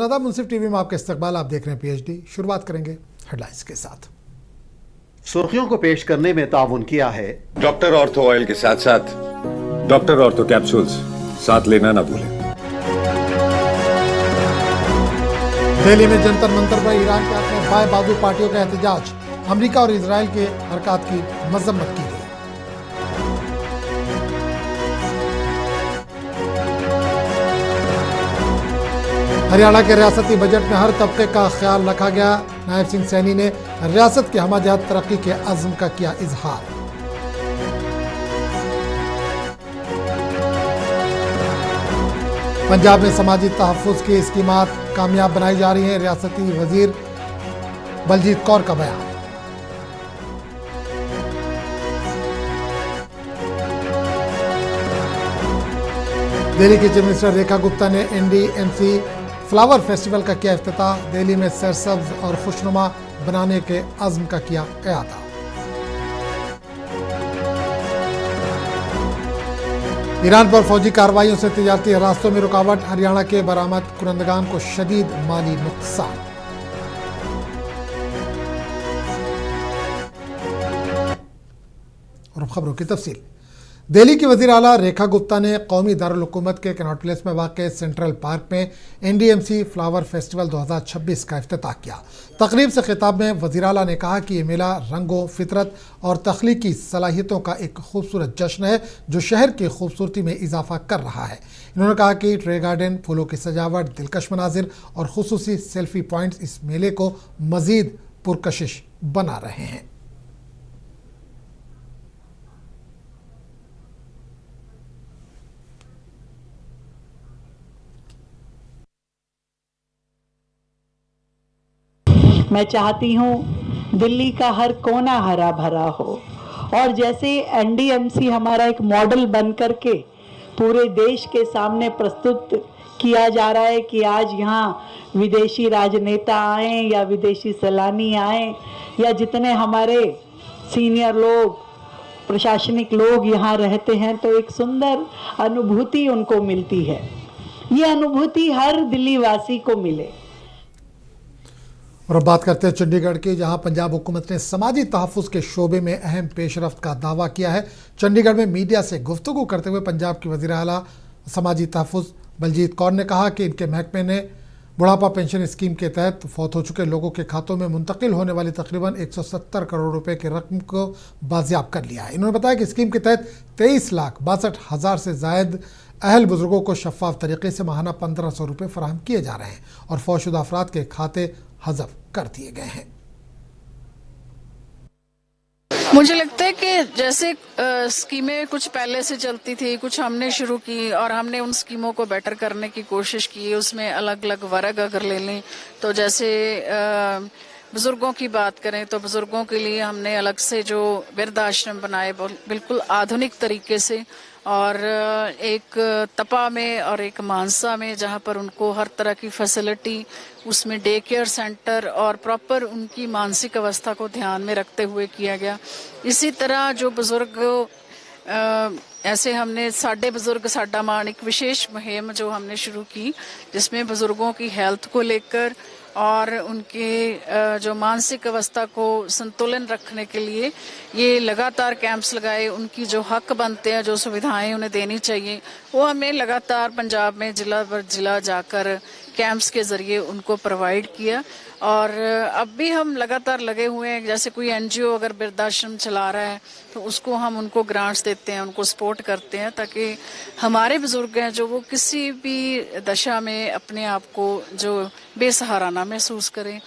आदाब, मुंसिफ टीवी में आपका इस्तकबाल। आप देख रहे हैं पीएचडी। शुरुआत करेंगे हेडलाइंस के साथ। सुर्खियों को पेश करने में ताउन किया है डॉक्टर ऑर्थो ऑयल के साथ साथ डॉक्टर ऑर्थो कैप्सूल्स साथ लेना ना भूलें। दिल्ली में जंतर मंतर पर ईरान के अपने बाएं बाजू पार्टियों का एहतजाज। अमेरिका और इजराइल के हरकत की मजम्मत की गई। हरियाणा के रियासती बजट में हर तबके का ख्याल रखा गया। नायब सिंह सैनी ने रियासत की हमाजात तरक्की के अज़्म का किया इजहार। पंजाब में समाजी तहफ़्फ़ुज़ की स्कीमात कामयाब बनाई जा रही हैं। रियासती वजीर बलजीत कौर का बयान। दिल्ली की चीफ मिनिस्टर रेखा गुप्ता ने एनडीएमसी फ्लावर फेस्टिवल का किया इफ्तिताह। दिल्ली में सरसब्ज और खुशनुमा बनाने के अज़्म का किया इआदा। ईरान पर फौजी कार्रवाइयों से तिजारती रास्तों में रुकावट। हरियाणा के बरामद कुनंदगान को शदीद माली नुकसान। और खबरों की तफसील। दिल्ली की वज़ीर आला रेखा गुप्ता ने कौमी दारुल हुकूमत के कनॉट प्लेस में वाक़े सेंट्रल पार्क में एनडीएमसी फ्लावर फेस्टिवल 2026 का इफ्तिताह किया। तकरीब से खिताब में वज़ीर आला ने कहा कि ये मेला रंगों, फितरत और तख्लीकी सलाहियतों का एक खूबसूरत जश्न है जो शहर की खूबसूरती में इजाफा कर रहा है। इन्होंने कहा कि ट्रे गार्डन, फूलों की सजावट, दिलकश मनाजिर और खुसूसी सेल्फी पॉइंट्स इस मेले को मज़ीद पुरकशिश बना रहे हैं। मैं चाहती हूँ दिल्ली का हर कोना हरा भरा हो और जैसे एनडीएमसी हमारा एक मॉडल बन करके पूरे देश के सामने प्रस्तुत किया जा रहा है कि आज यहाँ विदेशी राजनेता आए या विदेशी सैलानी आए या जितने हमारे सीनियर लोग, प्रशासनिक लोग यहाँ रहते हैं, तो एक सुंदर अनुभूति उनको मिलती है। ये अनुभूति हर दिल्ली वासी को मिले। और अब बात करते हैं चंडीगढ़ की, जहां पंजाब हुकूमत ने समाजी तहफ़्फ़ुज़ के शोबे में अहम पेशरफ्त का दावा किया है। चंडीगढ़ में मीडिया से गुफ्तगू करते हुए पंजाब की वज़ीर आला समाजी तहफ़्फ़ुज़ बलजीत कौर ने कहा कि इनके महकमे ने बुढ़ापा पेंशन स्कीम के तहत फौत हो चुके लोगों के खातों में मुंतकिल होने वाली तकरीबन 170 करोड़ रुपए की रकम को बाजियाब कर लिया है। इन्होंने बताया कि स्कीम के तहत 23,62,000 से ज़ायद अहल बुजुर्गों को शफाफ तरीके से माहाना 1,500 रुपये फराहम किए जा रहे हैं और फौशुदा अफराद के खाते हज़फ कर दिए गए हैं। मुझे लगता है कि जैसे स्कीमें कुछ पहले से चलती थी, कुछ हमने शुरू की और हमने उन स्कीमों को बेटर करने की कोशिश की। उसमें अलग अलग वर्ग अगर ले लें तो जैसे बुजुर्गों की बात करें तो बुजुर्गों के लिए हमने अलग से जो वृद्धाश्रम बनाए बिल्कुल आधुनिक तरीके से, और एक तपा में और एक मानसा में, जहां पर उनको हर तरह की फैसिलिटी, उसमें डे केयर सेंटर और प्रॉपर उनकी मानसिक अवस्था को ध्यान में रखते हुए किया गया। इसी तरह जो बुजुर्ग ऐसे हमने साडे बुजुर्ग साडा मान एक विशेष मुहिम जो हमने शुरू की, जिसमें बुजुर्गों की हेल्थ को लेकर और उनके जो मानसिक अवस्था को संतुलन रखने के लिए ये लगातार कैंप्स लगाए। उनकी जो हक बनते हैं, जो सुविधाएं उन्हें देनी चाहिए, वो हमने लगातार पंजाब में जिला पर जिला जाकर कैंप्स के जरिए उनको प्रोवाइड किया। और अब भी हम लगातार लगे हुए हैं। जैसे कोई एनजीओ अगर वृद्धाश्रम चला रहा है तो उसको हम उनको ग्रांट्स देते हैं, उनको सपोर्ट करते हैं, ताकि हमारे बुजुर्ग हैं जो वो किसी भी दशा में अपने आप को जो बेसहारा ना महसूस करें।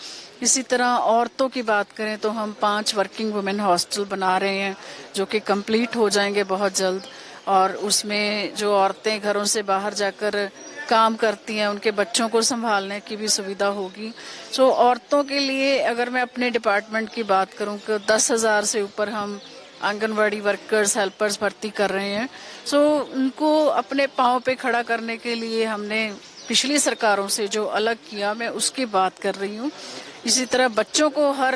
इसी तरह औरतों की बात करें तो हम 5 वर्किंग वुमेन हॉस्टल बना रहे हैं जो कि कंप्लीट हो जाएंगे बहुत जल्द, और उसमें जो औरतें घरों से बाहर जाकर काम करती हैं उनके बच्चों को संभालने की भी सुविधा होगी। सो औरतों के लिए अगर मैं अपने डिपार्टमेंट की बात करूं कि 10,000 से ऊपर हम आंगनवाड़ी वर्कर्स, हेल्पर्स भर्ती कर रहे हैं। सो उनको अपने पाँव पे खड़ा करने के लिए हमने पिछली सरकारों से जो अलग किया, मैं उसकी बात कर रही हूँ। इसी तरह बच्चों को हर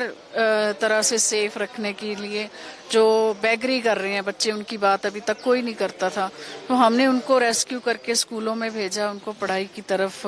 तरह से सेफ रखने के लिए जो बेगरी कर रहे हैं बच्चे, उनकी बात अभी तक कोई नहीं करता था, तो हमने उनको रेस्क्यू करके स्कूलों में भेजा, उनको पढ़ाई की तरफ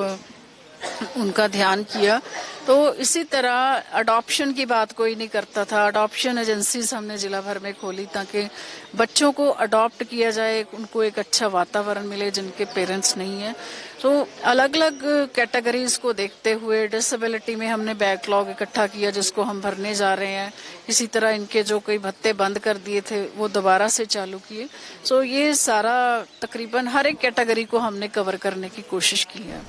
उनका ध्यान किया। तो इसी तरह अडॉप्शन की बात कोई नहीं करता था, अडॉप्शन एजेंसीज हमने जिला भर में खोली ताकि बच्चों को अडॉप्ट किया जाए, उनको एक अच्छा वातावरण मिले जिनके पेरेंट्स नहीं है। तो अलग अलग कैटेगरीज को देखते हुए डिसेबिलिटी में हमने बैकलॉग इकट्ठा किया जिसको हम भरने जा रहे हैं। इसी तरह इनके जो कई भत्ते बंद कर दिए थे वो दोबारा से चालू किए। सो ये सारा तकरीबन हर एक कैटेगरी को हमने कवर करने की कोशिश की है।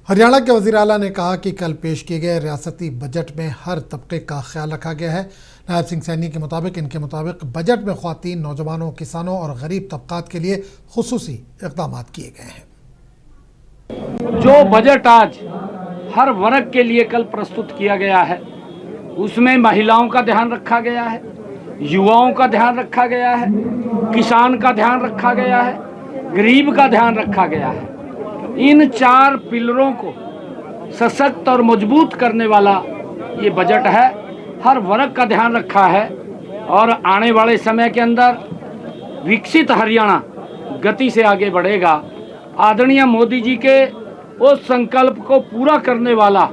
हरियाणा के वज़ीर आला ने कहा कि कल पेश किए गए रियासती बजट में हर तबके का ख्याल रखा गया है। नायब सिंह सैनी के मुताबिक बजट में ख्वातीन, नौजवानों, किसानों और गरीब तबकात के लिए खुसूसी इक़दाम किए गए हैं। जो बजट आज हर वर्ग के लिए कल प्रस्तुत किया गया है उसमें महिलाओं का ध्यान रखा गया है, युवाओं का ध्यान रखा गया है, किसान का ध्यान रखा गया है, गरीब का ध्यान रखा गया है। इन 4 पिलरों को सशक्त और मजबूत करने वाला ये बजट है। हर वर्ग का ध्यान रखा है और आने वाले समय के अंदर विकसित हरियाणा गति से आगे बढ़ेगा। आदरणीय मोदी जी के उस संकल्प को पूरा करने वाला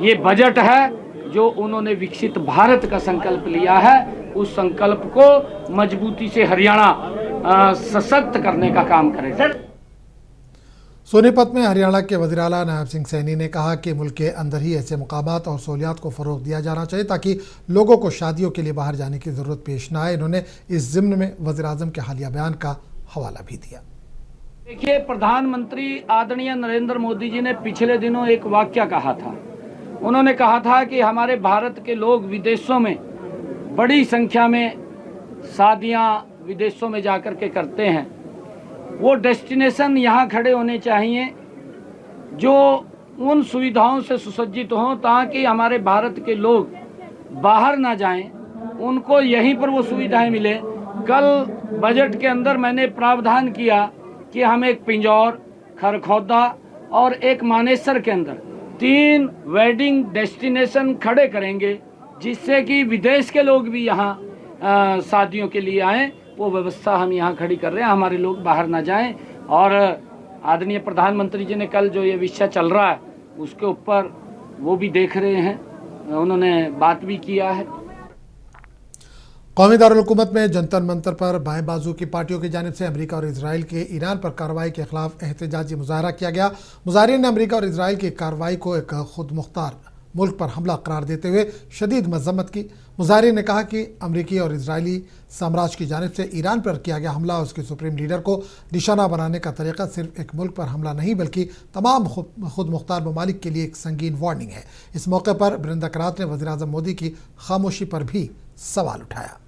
ये बजट है जो उन्होंने विकसित भारत का संकल्प लिया है। उस संकल्प को मजबूती से हरियाणा सशक्त करने का काम करेगा। सोनीपत में हरियाणा के वज़ीर आला नायब सिंह सैनी ने कहा कि मुल्क के अंदर ही ऐसे मकामात और सहूलियात को फ़रोग़ दिया जाना चाहिए ताकि लोगों को शादियों के लिए बाहर जाने की ज़रूरत पेश न आए। इन्होंने इस ज़िम्न में वज़ीर आज़म के हालिया बयान का हवाला भी दिया। देखिए, प्रधानमंत्री आदरणीय नरेंद्र मोदी जी ने पिछले दिनों एक वाक्य कहा था। उन्होंने कहा था कि हमारे भारत के लोग विदेशों में बड़ी संख्या में शादियां विदेशों में जाकर के करते हैं। वो डेस्टिनेशन यहाँ खड़े होने चाहिए जो उन सुविधाओं से सुसज्जित हों ताकि हमारे भारत के लोग बाहर ना जाएं, उनको यहीं पर वो सुविधाएं मिले। कल बजट के अंदर मैंने प्रावधान किया कि हम एक पिंजौर, खरखौदा और एक मानेसर के अंदर 3 वेडिंग डेस्टिनेशन खड़े करेंगे जिससे कि विदेश के लोग भी यहाँ शादियों के लिए आएँ। वो व्यवस्था हम यहाँ खड़ी कर रहे हैं, हमारे लोग बाहर ना जाएं। और आदरणीय प्रधानमंत्री जी ने कल जो ये विषय चल रहा है उसके ऊपर वो भी देख रहे हैं, उन्होंने बात भी किया है। कौमी दारुल हुकूमत में जंतर मंतर पर बाएं बाजू की पार्टियों की जानिब से अमेरिका और इजराइल के ईरान पर कार्रवाई के खिलाफ एहतजाजी मुजाहरा किया गया। मुजाहिरीन ने अमेरिका और इजराइल की कार्रवाई को एक खुद मुख्तार मुल्क पर हमला करार देते हुए शदीद मजम्मत की। मुजाहिरीन ने कहा कि अमरीकी और इजरायली साम्राज्य की जानिब से ईरान पर किया गया हमला उसके सुप्रीम लीडर को निशाना बनाने का तरीका सिर्फ एक मुल्क पर हमला नहीं बल्कि तमाम खुद मुख्तार ममालिक के लिए एक संगीन वार्निंग है। इस मौके पर बरिंदा करात ने वज़ीर आज़म मोदी की खामोशी पर भी सवाल उठाया।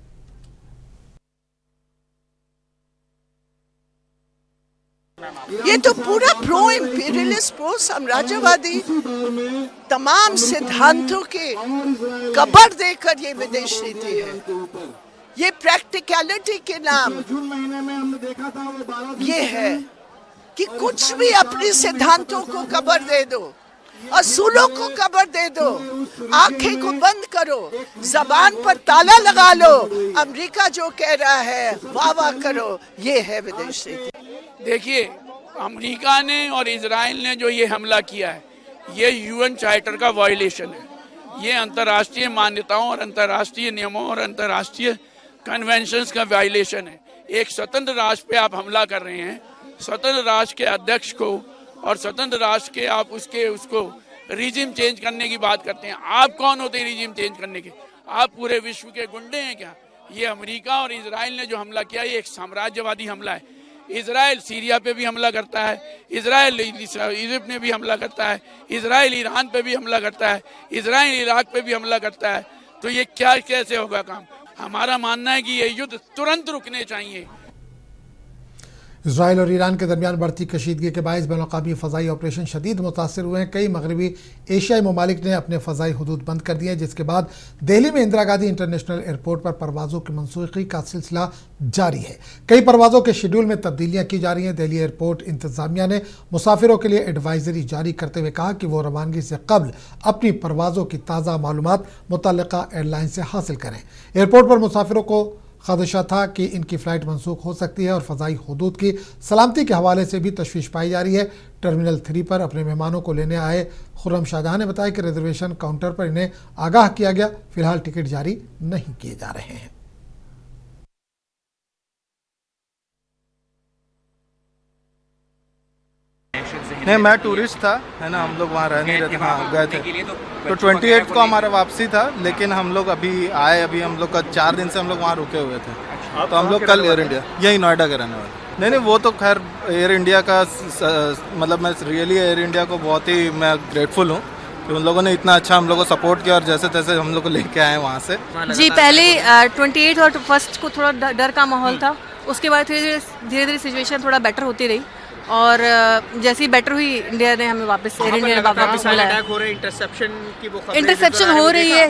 ये तो पूरा प्रो इंपीरियलिस्ट, प्रो साम्राज्यवादी तमाम सिद्धांतों के कबर देकर ये विदेश नीति है। ये प्रैक्टिकलिटी के नाम ये है कि कुछ भी अपने सिद्धांतों को कबर दे दो, असूलों को कबर दे दो, आंखें को बंद करो, जबान पर ताला लगा लो, अमेरिका जो कह रहा है वाह वाह करो। ये है विदेश नीति। देखिए, अमेरिका ने और इजराइल ने जो ये हमला किया है ये यूएन चार्टर का वायलेशन है। ये अंतर्राष्ट्रीय मान्यताओं और अंतर्राष्ट्रीय नियमों और अंतर्राष्ट्रीय कन्वेंशंस का वायलेशन है। एक स्वतंत्र राष्ट्र पे आप हमला कर रहे हैं, स्वतंत्र राष्ट्र के अध्यक्ष को और स्वतंत्र राष्ट्र के आप उसको रिजिम चेंज करने की बात करते हैं। आप कौन होते हैं रिजिम चेंज करने के? आप पूरे विश्व के गुंडे हैं क्या? ये अमेरिका और इजराइल ने जो हमला किया ये एक साम्राज्यवादी हमला है। इजराइल सीरिया पे भी हमला करता है, इजराइल इजिप्ट में भी हमला करता है, इजराइल ईरान पे भी हमला करता है, इजराइल इराक पे भी हमला करता है। तो ये क्या कैसे होगा काम? हमारा मानना है कि ये युद्ध तुरंत रुकने चाहिए। इजराइल और ईरान के दरमियान बढ़ती कशीदगी के बायस बैनुल-अक़वामी फ़ज़ाई ऑपरेशन शदीद मुतासर हुए हैं। कई मगरबी एशियाई ममालिक ने अपने फ़ज़ाई हदूद बंद कर दिए हैं, जिसके बाद दिल्ली में इंदिरा गांधी इंटरनेशनल एयरपोर्ट पर परवाज़ों की मनसूखी का सिलसिला जारी है। कई परवाज़ों के शेड्यूल में तब्दीलियाँ की जा रही हैं। दिल्ली एयरपोर्ट इंतज़ामिया ने मुसाफिरों के लिए एडवाइजरी जारी करते हुए कहा कि वो रवानगी से कबल अपनी परवाज़ों की ताज़ा मालूमात मुतल्लिक़ा एयरलाइन से हासिल करें। एयरपोर्ट पर मुसाफिरों को खदशा था कि इनकी फ़्लाइट मनसूख हो सकती है और फ़ज़ाई हदूद की सलामती के हवाले से भी तशवीश पाई जा रही है। टर्मिनल 3 पर अपने मेहमानों को लेने आए खुर्रम शाहजहां ने बताया कि रिजर्वेशन काउंटर पर इन्हें आगाह किया गया। फिलहाल टिकट जारी नहीं किए जा रहे हैं। नहीं, मैं टूरिस्ट था, है ना, हम लोग वहाँ रह नहीं रहे थे, हाँ गए थे। तो 28 को हमारा वापसी था, लेकिन हम लोग अभी आए, अभी हम लोग का 4 दिन से हम लोग वहाँ रुके हुए थे। तो हम लोग कल एयर इंडिया, यही नोएडा के रहने वाले। नहीं, वो तो खैर एयर इंडिया का मतलब मैं रियली एयर इंडिया को बहुत ही मैं ग्रेटफुल हूँ कि उन लोगों ने इतना अच्छा हम लोग को सपोर्ट किया और जैसे तैसे हम लोग को लेके आए वहाँ से। जी, पहले 28 और 1 को थोड़ा डर का माहौल था, उसके बाद धीरे धीरे सिचुएशन थोड़ा बेटर होती रही और जैसे ही बेटर हुई इंडिया ने हमें वापस एयर इंडिया ने वापस बुलाया। इंटरसेप्शन हो रही है,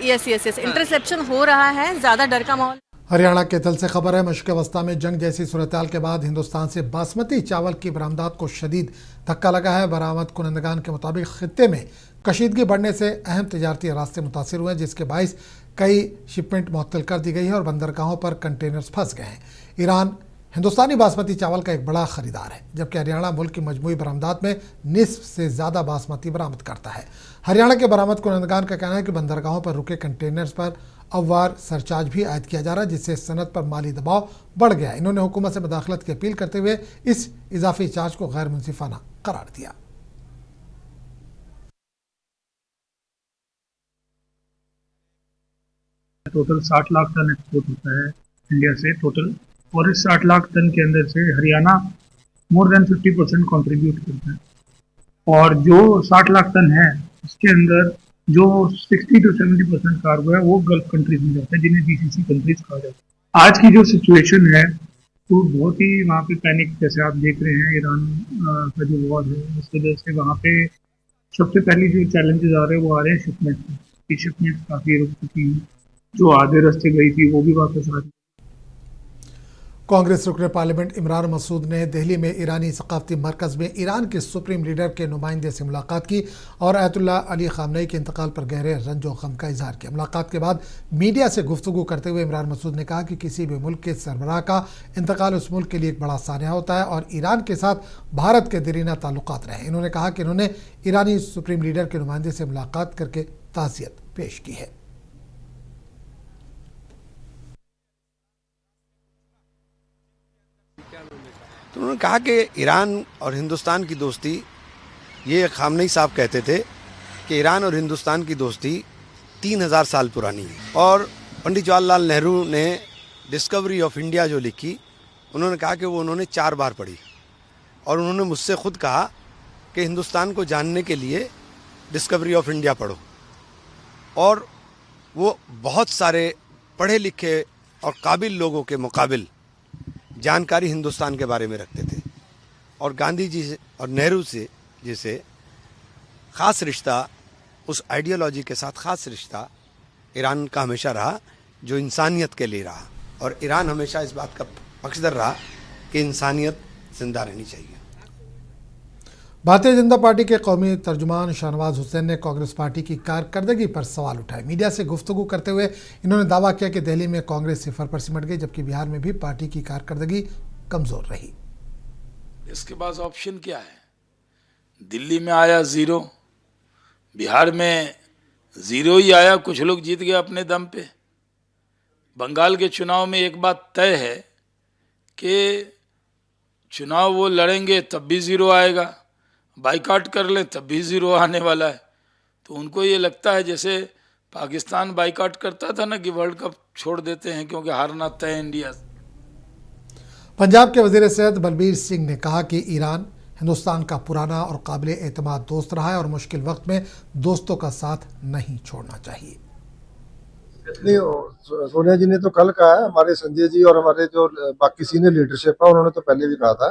यस इंटरसेप्शन हो रहा है, ज़्यादा डर का माहौल। हरियाणा के तल से खबर है, मशक़ वस्ता में जंग जैसी सूरत-ए-हाल के बाद हिंदुस्तान से बासमती चावल की बरामदात को शदीद धक्का लगा है। बरामद कुनंदगान के मुताबिक खित्ते में कशीदगी बढ़ने से अहम तजारती रास्ते मुतासर हुए हैं, जिसके बाइस कई शिपमेंट मुअत्तल कर दी गई है और बंदरगाहों पर कंटेनर्स फंस गए हैं। ईरान हिंदुस्तानी बासमती चावल का एक बड़ा ख़रीदार है, जबकि हरियाणा मुल्क की मजमूई बरामदात में निस्फ से ज़्यादा बासमती बरामद करता है। हरियाणा के बरामद कुनंदगान का कहना है कि बंदरगाहों पर रुके कंटेनर्स पर अववार सरचार्ज भी आयद किया जा रहा है, जिससे सनत पर माली दबाव बढ़ गया। इन्होंने हुकूमत से मुदाखलत की अपील करते हुए इस इजाफी चार्ज को गैर मुनसिफाना करार दिया। टोटल 60 लाख टन एक्सपोर्ट होता है इंडिया से टोटल, और इस 60 लाख टन के अंदर से हरियाणा मोर देन 50% कंट्रीब्यूट करता है। और जो 60 लाख टन है उसके अंदर जो 60 to 70% कार्गो है वो गल्फ कंट्रीज में जाता है, जिन्हें जीसीसी कंट्रीज कहा जाता है। आज की जो सिचुएशन है तो बहुत ही वहाँ पे पैनिक, जैसे आप देख रहे हैं ईरान का जो वॉर है उस वजह से वहाँ पे सबसे पहले जो चैलेंजेस आ रहे हैं वो आ रहे हैं शिपमेंट की। शिपमेंट काफ़ी रुक चुकी हैं, जो आधे रास्ते गई थी वो भी वापस आ रही। कांग्रेस रुकने पार्लियामेंट इमरान मसूद ने दिल्ली में ईरानी सकाफती मरकज़ में ईरान के सुप्रीम लीडर के नुमाइंदे से मुलाकात की और आयतुल्लाह अली ख़ामनेई के इंतकाल पर गहरे रंजो गम का इजहार किया। मुलाकात के बाद मीडिया से गुफ्तगू करते हुए इमरान मसूद ने कहा कि किसी भी मुल्क के सरबराह का इंतकाल उस मुल्क के लिए एक बड़ा सानिया होता है और ईरान के साथ भारत के दरीना ताल्लुकात रहे। इन्होंने कहा कि इन्होंने ईरानी सुप्रीम लीडर के नुमाइंदे से मुलाकात करके ताज़ियत पेश की है। तो उन्होंने कहा कि ईरान और हिंदुस्तान की दोस्ती, ये ख़ामनेई साहब कहते थे कि ईरान और हिंदुस्तान की दोस्ती 3000 साल पुरानी है। और पंडित जवाहरलाल नेहरू ने डिस्कवरी ऑफ इंडिया जो लिखी, उन्होंने कहा कि वो उन्होंने 4 बार पढ़ी और उन्होंने मुझसे ख़ुद कहा कि हिंदुस्तान को जानने के लिए डिस्कवरी ऑफ इंडिया पढ़ो। और वो बहुत सारे पढ़े लिखे और काबिल लोगों के मुकाबिल जानकारी हिंदुस्तान के बारे में रखते थे। और गांधी जी से और नेहरू से जैसे ख़ास रिश्ता, उस आइडियोलॉजी के साथ ख़ास रिश्ता ईरान का हमेशा रहा, जो इंसानियत के लिए रहा। और ईरान हमेशा इस बात का पक्षधर रहा कि इंसानियत जिंदा रहनी चाहिए। भारतीय जनता पार्टी के कौमी तर्जुमान शाहनवाज हुसैन ने कांग्रेस पार्टी की कारकर्दगी पर सवाल उठाए। मीडिया से गुफ्तगू करते हुए इन्होंने दावा किया कि दिल्ली में कांग्रेस सिफर पर सिमट गई, जबकि बिहार में भी पार्टी की कारकर्दगी कमजोर रही। इसके पास ऑप्शन क्या है? दिल्ली में आया 0, बिहार में 0 ही आया, कुछ लोग जीत गए अपने दम पे। बंगाल के चुनाव में एक बात तय है कि चुनाव वो लड़ेंगे तब भी 0 आएगा, बाइकाट कर ले तब भी 0 आने वाला है। तो उनको ये लगता है जैसे पाकिस्तान बाइकाट करता था ना कि वर्ल्ड कप छोड़ देते हैं क्योंकि हारना तय इंडिया। पंजाब के वजीर सेहत बलबीर सिंह ने कहा कि ईरान हिंदुस्तान का पुराना और काबिल एतमाद दोस्त रहा है और मुश्किल वक्त में दोस्तों का साथ नहीं छोड़ना चाहिए। सोनिया जी ने तो कल कहा है, हमारे संजय जी और हमारे जो बाकी सीनियर लीडरशिप है उन्होंने तो पहले भी कहा था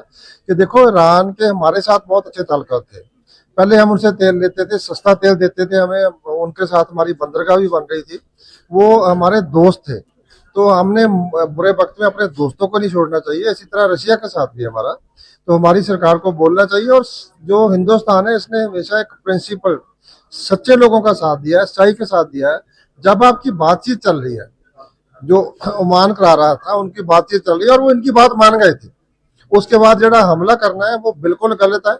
कि देखो ईरान के हमारे साथ बहुत अच्छे ताल्लुकात थे। पहले हम उनसे तेल लेते थे, सस्ता तेल देते थे हमें, उनके साथ हमारी बंदरगाह भी बन रही थी, वो हमारे दोस्त थे। तो हमने बुरे वक्त में अपने दोस्तों को नहीं छोड़ना चाहिए। इसी तरह रशिया के साथ भी हमारा, तो हमारी सरकार को बोलना चाहिए। और जो हिंदुस्तान है इसने हमेशा एक प्रिंसिपल सच्चे लोगों का साथ दिया है, सच्चाई के साथ दिया है। जब आपकी बातचीत चल रही है जो ओमान करा रहा था उनकी बातचीत चल रही है और वो इनकी बात मान गए थे। उसके बाद जो हमला करना है वो बिल्कुल गलत है,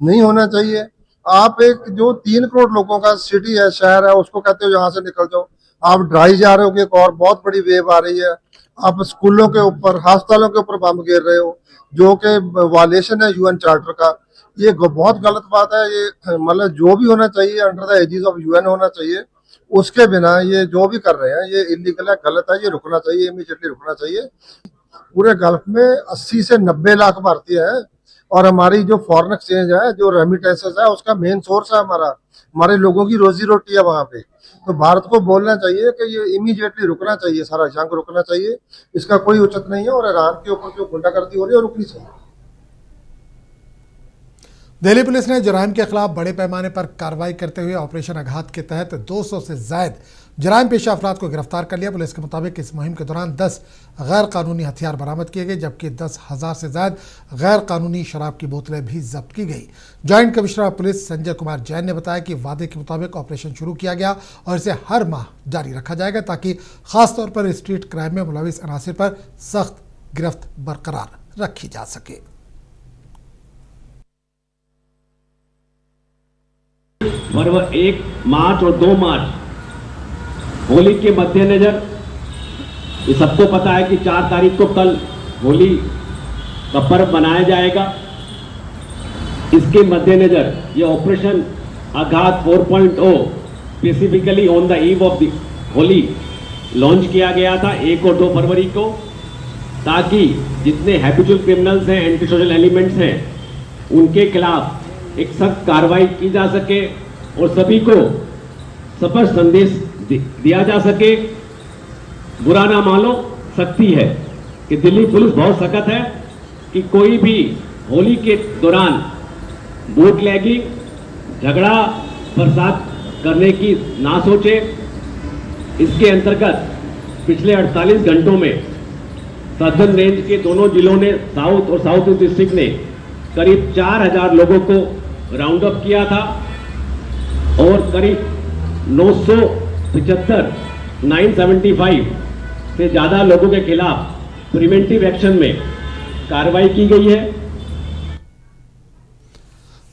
नहीं होना चाहिए। आप एक जो 3 करोड़ लोगों का सिटी है, शहर है, उसको कहते हो यहाँ से निकल जाओ। आप डराई जा रहे हो कि एक और बहुत बड़ी वेव आ रही है। आप स्कूलों के ऊपर, अस्पतालों के ऊपर बम गिर रहे हो, जो कि वायलेशन है यूएन चार्टर का। ये बहुत गलत बात है। ये मतलब जो भी होना चाहिए under the aegis of UN होना चाहिए। उसके बिना ये जो भी कर रहे हैं ये इलीगल है, गलत है, ये रुकना चाहिए, इमीडिएटली रुकना चाहिए। पूरे गल्फ में 80 से 90 लाख भारतीय है और हमारी जो फॉरेन एक्सचेंज है, जो रेमिटेंसेस है, उसका मेन सोर्स है हमारे लोगों की रोजी रोटी है वहां पे। तो भारत को बोलना चाहिए कि ये इमीडिएटली रुकना चाहिए, सारा जंग रुकना चाहिए, इसका कोई उचित नहीं है। और ईरान के ऊपर जो गुंडागर्दी हो रही है रुकनी चाहिए। दिल्ली पुलिस ने जराइम के खिलाफ बड़े पैमाने पर कार्रवाई करते हुए ऑपरेशन आघात के तहत 200 से ज्यादा जराइम पेशा अफराद को गिरफ्तार कर लिया। पुलिस के मुताबिक इस मुहिम के दौरान 10 गैर कानूनी हथियार बरामद किए गए, जबकि 10,000 से ज्यादा गैर कानूनी शराब की बोतलें भी जब्त की गई। Joint commissioner of police Sanjay Kumar Jain ने बताया कि वादे के मुताबिक ऑपरेशन शुरू किया गया और इसे हर माह जारी रखा जाएगा, ताकि खासतौर पर स्ट्रीट क्राइम में मुलविस अनासिर पर सख्त गिरफ्त बरकरार रखी जा सके। पर्व 1 मार्च और 2 मार्च होली के मद्देनजर ये सबको पता है कि 4 तारीख को कल होली का पर्व मनाया जाएगा। इसके मद्देनजर ये ऑपरेशन आघात 4.0 specifically on the eve of the Holi launch किया गया था 1 और 2 फरवरी को, ताकि जितने हैबिचुअल क्रिमिनल्स हैं, एंटी सोशल एलिमेंट्स हैं, उनके खिलाफ एक सख्त कार्रवाई की जा सके और सभी को स्पष्ट संदेश दिया जा सके। बुरा ना मानो, सख्ती है कि दिल्ली पुलिस बहुत सख्त है कि कोई भी होली के दौरान बूटलैगिंग, झगड़ा प्रसाद करने की ना सोचे। इसके अंतर्गत पिछले 48 घंटों में सदर्न रेंज के दोनों जिलों ने, साउथ और साउथ ईस्ट डिस्ट्रिक्ट ने करीब 4000 लोगों को राउंड अप किया था और करीब 975 से ज्यादा लोगों के खिलाफ प्रिवेंटिव एक्शन में कार्रवाई की गई है।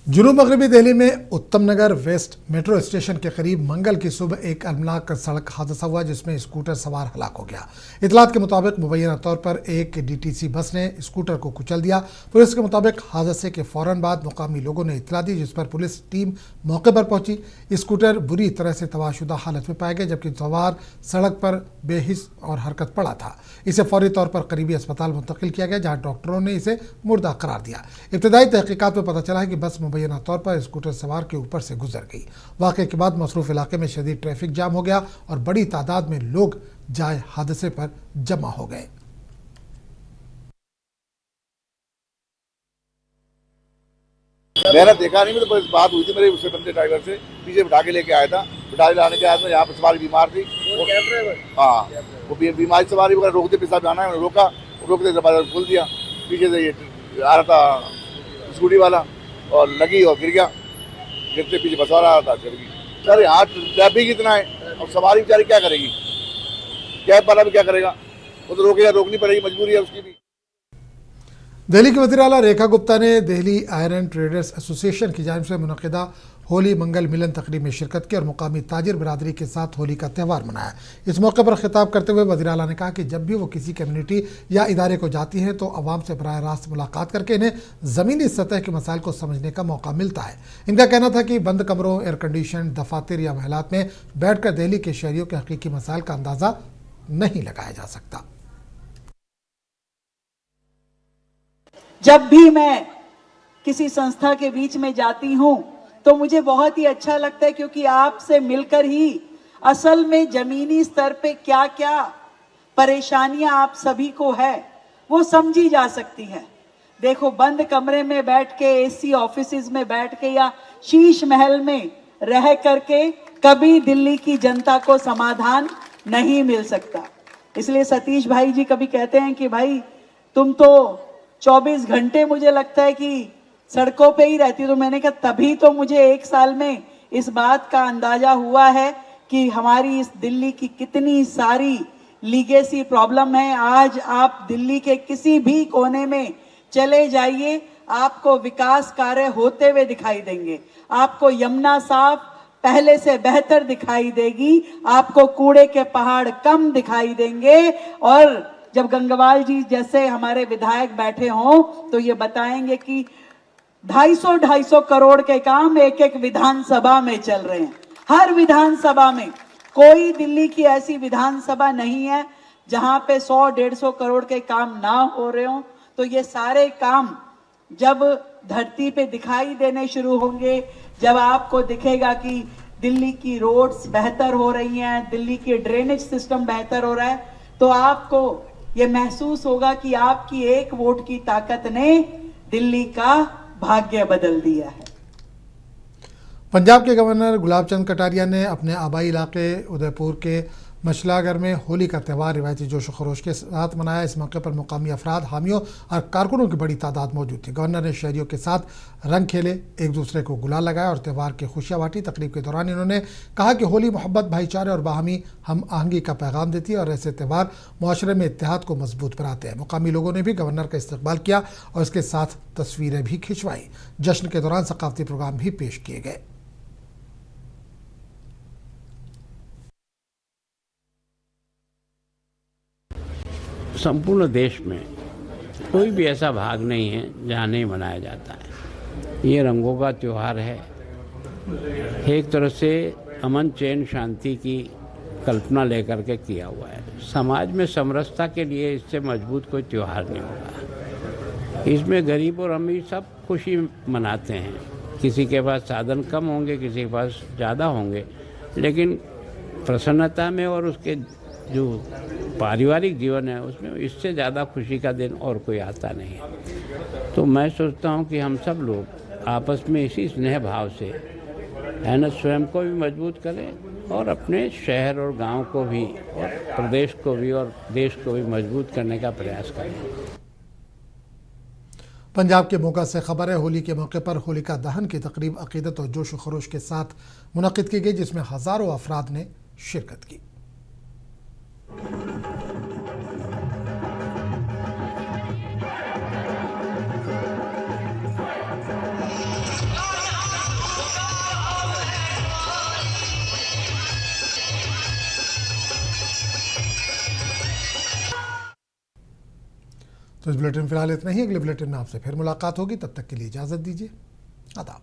जुनूब मगरबी दिल्ली में उत्तम नगर वेस्ट मेट्रो स्टेशन के करीब मंगल की सुबह एक अलमनाक सड़क हादसा हुआ, जिसमें स्कूटर सवार हलाक हो गया। इतलात के मुताबिक मुबैना तौर पर एक डीटीसी बस ने स्कूटर को कुचल दिया। पुलिस के मुताबिक हादसे के फौरन बाद मुकामी लोगों ने इतला दी, जिस पर पुलिस टीम मौके पर पहुंची। स्कूटर बुरी तरह से तबाहशुदा हालत में पाए गए, जबकि सवार सड़क पर बेहिस और हरकत पड़ा था। इसे फौरी तौर पर करीबी अस्पताल मुंतकिल किया गया, जहाँ डॉक्टरों ने इसे मुर्दा करार दिया। इब्तदाई तहकीकात में पता चला है कि बस मुबैना तौर पर स्कूटर सवार के ऊपर से गुजर गई। वाक़े के बाद मसरूफ इलाके में शदीद ट्रैफिक जाम हो गया और बड़ी तादाद में लोग जाए हादसे पर जमा हो गए। मैंने देखा नहीं, तो बस बात हुई थी मेरे उससे बंदे ड्राइवर से, पीछे बिठा के लेके आया था। बिठा के लाने के आया था, यहाँ पर सवारी बीमार थी। हाँ, वो बीमारी सवारी वगैरह रोकते, पेशाब जाना है, रोका, रोकते दरवाजा खोल दिया। पीछे से ये आ रहा था स्कूटी वाला और लगी और गिर गया। गिरते पीछे बस आ रहा था, गिर गई। सर यहाँ ट्रैफिक इतना है, अब सवारी बेचारी क्या करेगी, कैब वाला भी क्या करेगा, वो तो रोकेगा, रोकनी पड़ेगी, मजबूरी है उसकी भी। दिल्ली की वज़ीर आला रेखा गुप्ता ने दिल्ली आयरन ट्रेडर्स एसोसिएशन की जानिब से मुनक़िदा होली मंगल मिलन तकरीब में शिरकत की और मुकामी ताजिर बिरादरी के साथ होली का त्यौहार मनाया। इस मौके पर खिताब करते हुए वज़ीर आला ने कहा कि जब भी वो किसी कम्युनिटी या इदारे को जाती हैं तो आवाम से बराह रास्त मुलाकात करके इन्हें ज़मीनी सतह के मसाइल को समझने का मौका मिलता है। इनका कहना था कि बंद कमरों, एयर कंडीशन दफातर या महलात में बैठ कर दिल्ली के शहरियों के हकीकी मसाइल का अंदाज़ा नहीं लगाया जा सकता। जब भी मैं किसी संस्था के बीच में जाती हूँ तो मुझे बहुत ही अच्छा लगता है, क्योंकि आपसे मिलकर ही असल में जमीनी स्तर पे क्या क्या परेशानियां आप सभी को है वो समझी जा सकती है। देखो, बंद कमरे में बैठ के, एसी ऑफिसेज में बैठ के या शीश महल में रह करके कभी दिल्ली की जनता को समाधान नहीं मिल सकता। इसलिए सतीश भाई जी कभी कहते हैं कि भाई तुम तो 24 घंटे मुझे लगता है कि सड़कों पे ही रहती। तो मैंने कहा तभी तो मुझे 1 साल में इस बात का अंदाजा हुआ है कि हमारी इस दिल्ली की कितनी सारी लीगेसी प्रॉब्लम है। आज आप दिल्ली के किसी भी कोने में चले जाइए, आपको विकास कार्य होते हुए दिखाई देंगे। आपको यमुना साफ पहले से बेहतर दिखाई देगी, आपको कूड़े के पहाड़ कम दिखाई देंगे। और जब गंगवाल जी जैसे हमारे विधायक बैठे हों तो ये बताएंगे कि 250 करोड़ के काम एक एक विधानसभा में चल रहे हैं। हर विधानसभा में, कोई दिल्ली की ऐसी विधानसभा नहीं है जहां पे 100-150 करोड़ के काम ना हो रहे हो। तो ये सारे काम जब धरती पे दिखाई देने शुरू होंगे, जब आपको दिखेगा कि दिल्ली की रोड्स बेहतर हो रही हैं, दिल्ली की ड्रेनेज सिस्टम बेहतर हो रहा है, तो आपको ये महसूस होगा कि आपकी एक वोट की ताकत ने दिल्ली का भाग्य बदल दिया है। पंजाब के गवर्नर गुलाब चंद कटारिया ने अपने आबाई इलाके उदयपुर के मछलागर में होली का त्यौहार रिवायती जोश खरोश के साथ मनाया। इस मौके पर मुकामी अफराद, हामियों और कारकुनों की बड़ी तादाद मौजूद थी। गवर्नर ने शहरियों के साथ रंग खेले, एक दूसरे को गुलाल लगाया और त्यौहार की खुशियां बांटी। तकरीब के दौरान इन्होंने कहा कि होली मोहब्बत, भाईचारे और बाहमी हम आहंगी का पैगाम देती है और ऐसे त्यौहार मुआशरे में इत्तेहाद को मजबूत बनाते हैं। मुकामी लोगों ने भी गवर्नर का इस्तकबाल किया और इसके साथ तस्वीरें भी खिंचवाई। जश्न के दौरान सकाफती प्रोग्राम भी पेश किए गए। संपूर्ण देश में कोई भी ऐसा भाग नहीं है जहाँ नहीं मनाया जाता है। ये रंगों का त्यौहार है। एक तरह से अमन, चैन, शांति की कल्पना लेकर के किया हुआ है। समाज में समरसता के लिए इससे मजबूत कोई त्यौहार नहीं होगा। इसमें गरीब और अमीर सब खुशी मनाते हैं। किसी के पास साधन कम होंगे, किसी के पास ज़्यादा होंगे, लेकिन प्रसन्नता में और उसके जो पारिवारिक जीवन है उसमें इससे ज़्यादा खुशी का दिन और कोई आता नहीं है। तो मैं सोचता हूँ कि हम सब लोग आपस में इसी स्नेह भाव से है ना स्वयं को भी मजबूत करें और अपने शहर और गांव को भी और प्रदेश को भी और देश को भी मजबूत करने का प्रयास करें। पंजाब के मोगा से खबर है, होली के मौके पर होलिका दहन की तकरीब अकीदत और जोश व खरोश के साथ मुनक़िद की गई, जिसमें हज़ारों अफराद ने शिरकत की। तो इस बुलेटिन में फिलहाल इतना ही। अगले बुलेटिन में आपसे फिर मुलाकात होगी, तब तक के लिए इजाज़त दीजिए। आदाब।